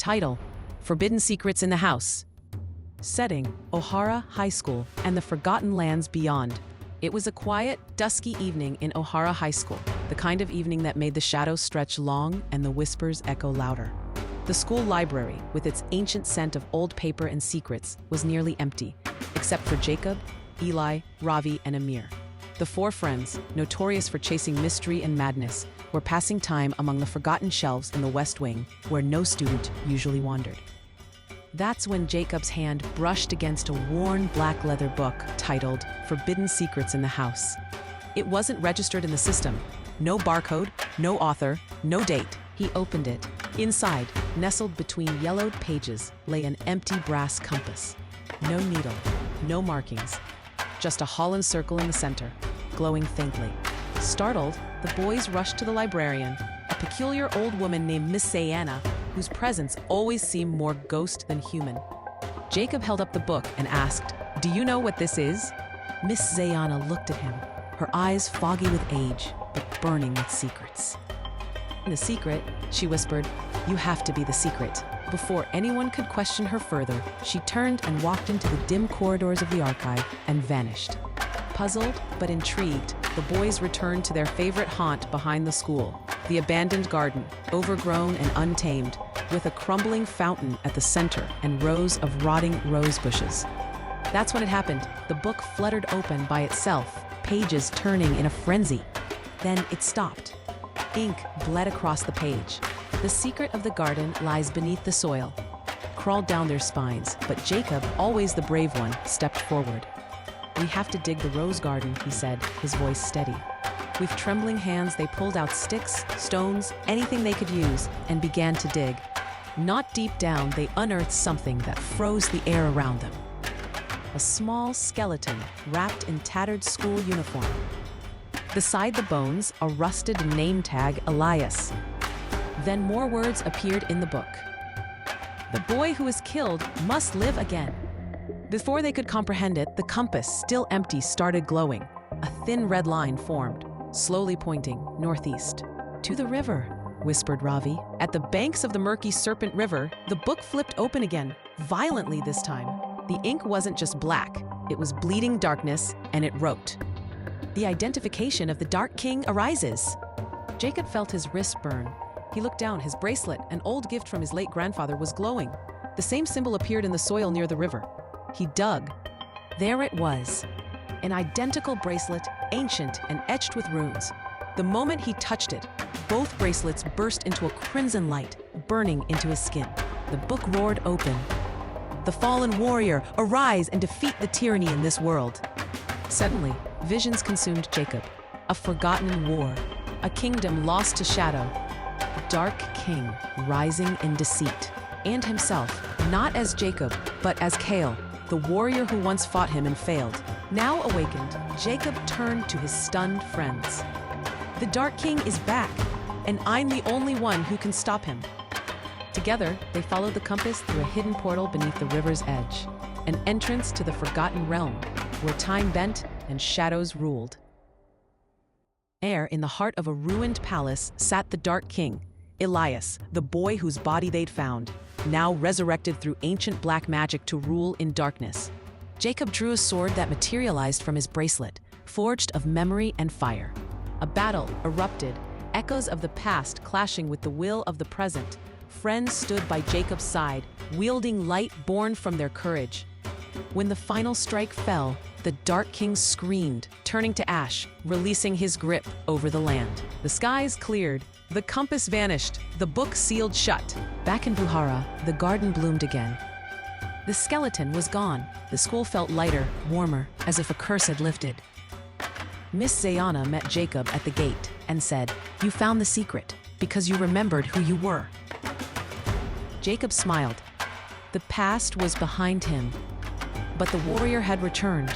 Title: Forbidden Secrets in the House. Setting: O'Hara High School and the Forgotten Lands Beyond. It was a quiet, dusky evening in O'Hara High School, the kind of evening that made the shadows stretch long and the whispers echo louder. The school library, with its ancient scent of old paper and secrets, was nearly empty, except for Jacob, Eli, Ravi, and Amir. The four friends, notorious for chasing mystery and madness, were passing time among the forgotten shelves in the West Wing, where no student usually wandered. That's when Jacob's hand brushed against a worn black leather book titled Forbidden Secrets in the House. It wasn't registered in the system. No barcode, no author, no date. He opened it. Inside, nestled between yellowed pages, lay an empty brass compass. No needle, no markings, just a hollow circle in the center, glowing faintly. Startled, the boys rushed to the librarian, a peculiar old woman named Miss Zayana, whose presence always seemed more ghost than human. Jacob held up the book and asked, "Do you know what this is?" Miss Zayana looked at him, her eyes foggy with age, but burning with secrets. "The secret," she whispered. "You have to be the secret." Before anyone could question her further, she turned and walked into the dim corridors of the archive and vanished. Puzzled but intrigued, the boys returned to their favorite haunt behind the school, the abandoned garden, overgrown and untamed, with a crumbling fountain at the center and rows of rotting rose bushes. That's when it happened. The book fluttered open by itself, pages turning in a frenzy. Then it stopped. Ink bled across the page. The secret of the garden lies beneath the soil. Crawled down their spines, but Jacob, always the brave one, stepped forward. "We have to dig the rose garden," he said, his voice steady. With trembling hands, they pulled out sticks, stones, anything they could use, and began to dig. Not deep down, they unearthed something that froze the air around them. A small skeleton wrapped in tattered school uniform. Beside the bones, a rusted name tag, Elias. Then more words appeared in the book. "The boy who was killed must live again." Before they could comprehend it, the compass, still empty, started glowing. A thin red line formed, slowly pointing northeast. "To the river," whispered Ravi. At the banks of the murky Serpent River, the book flipped open again, violently this time. The ink wasn't just black, it was bleeding darkness, and it wrote, "The identification of the Dark King arises." Jacob felt his wrist burn. He looked down. His bracelet, an old gift from his late grandfather, was glowing. The same symbol appeared in the soil near the river. He dug. There it was. An identical bracelet, ancient and etched with runes. The moment he touched it, both bracelets burst into a crimson light, burning into his skin. The book roared open. "The fallen warrior, arise and defeat the tyranny in this world." Suddenly, visions consumed Jacob. A forgotten war, a kingdom lost to shadow, a dark king rising in deceit, and himself, not as Jacob, but as Kale, the warrior who once fought him and failed. Now awakened, Jacob turned to his stunned friends. "The Dark King is back, and I'm the only one who can stop him." Together, they followed the compass through a hidden portal beneath the river's edge, an entrance to the forgotten realm, where time bent and shadows ruled. There, in the heart of a ruined palace, sat the Dark King, Elias, the boy whose body they'd found, now resurrected through ancient black magic to rule in darkness. Jacob drew a sword that materialized from his bracelet, forged of memory and fire. A battle erupted, echoes of the past clashing with the will of the present. Friends stood by Jacob's side, wielding light born from their courage. When the final strike fell, the Dark King screamed, turning to ash, releasing his grip over the land. The skies cleared, the compass vanished, the book sealed shut. Back in Buhara, the garden bloomed again. The skeleton was gone. The school felt lighter, warmer, as if a curse had lifted. Miss Zayana met Jacob at the gate and said, "You found the secret because you remembered who you were." Jacob smiled. The past was behind him, but the warrior had returned,